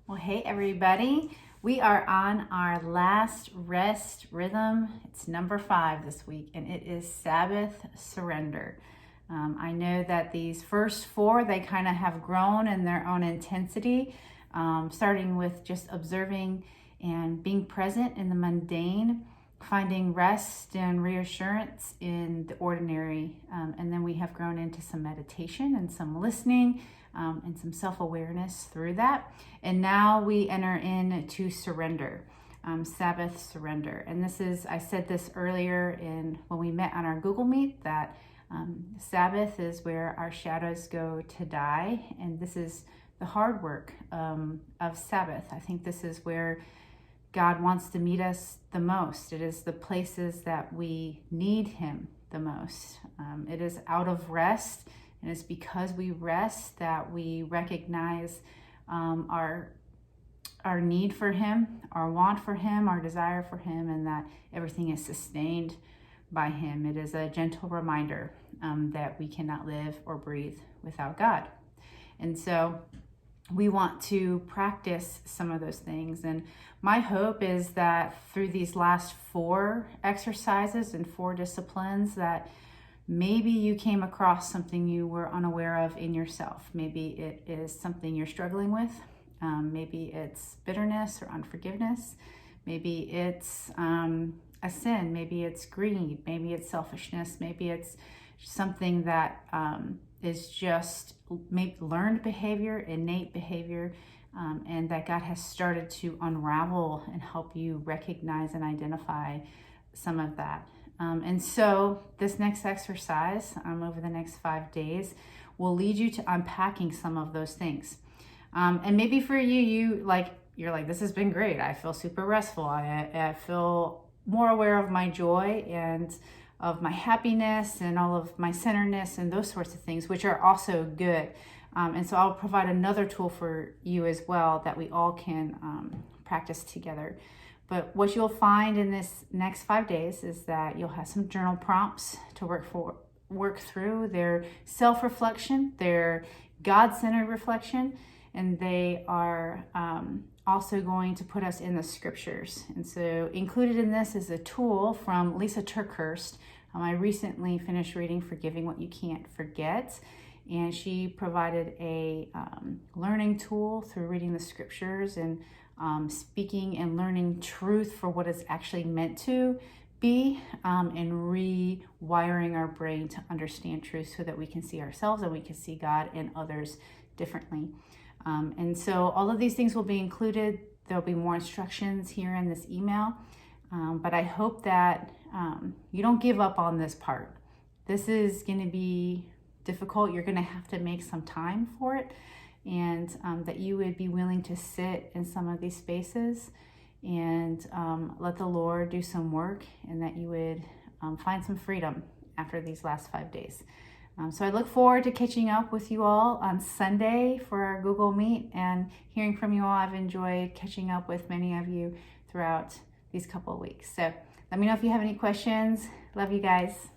Well, hey everybody. We are on our last rest rhythm. It's number 5 this week, and it is Sabbath surrender. I know that these first 4, they kind of have grown in their own intensity, starting with just observing and being present in the mundane, finding rest and reassurance in the ordinary. And then we have grown into some meditation and some listening and some self-awareness through that. And now we enter into surrender, Sabbath surrender. And this is, I said this earlier when we met on our Google Meet, that Sabbath is where our shadows go to die. And this is the hard work of Sabbath. I think this is where God wants to meet us the most. It is the places that we need Him the most. It is out of rest, and it's because we rest that we recognize our need for Him, our want for Him, our desire for Him, and that everything is sustained by Him. It is a gentle reminder that we cannot live or breathe without God. And so we want to practice some of those things. And my hope is that through these last 4 exercises and 4 disciplines, that maybe you came across something you were unaware of in yourself. Maybe it is something you're struggling with. Maybe it's bitterness or unforgiveness. Maybe it's a sin. Maybe it's greed. Maybe it's selfishness. Maybe it's something that is just maybe learned behavior, innate behavior, and that God has started to unravel and help you recognize and identify some of that. And so this next exercise over the next 5 days will lead you to unpacking some of those things. And maybe for you're like, this has been great. I feel super restful. I feel more aware of my joy and of my happiness and all of my centeredness and those sorts of things, which are also good. And so I'll provide another tool for you as well that we all can practice together. But what you'll find in this next 5 days is that you'll have some journal prompts to work through. Their self-reflection, their God-centered reflection, and they are also going to put us in the scriptures. And so included in this is a tool from Lisa Turkhurst. I recently finished reading Forgiving What You Can't Forget, and she provided a learning tool through reading the scriptures and speaking and learning truth for what it's actually meant to be, and rewiring our brain to understand truth so that we can see ourselves and we can see God and others differently. And so all of these things will be included. There'll be more instructions here in this email, but I hope that you don't give up on this part. This is going to be difficult. You're going to have to make some time for it, and that you would be willing to sit in some of these spaces and let the Lord do some work, and that you would find some freedom after these last 5 days. So I look forward to catching up with you all on Sunday for our Google Meet and hearing from you all. I've enjoyed catching up with many of you throughout these couple of weeks. So let me know if you have any questions. Love you guys.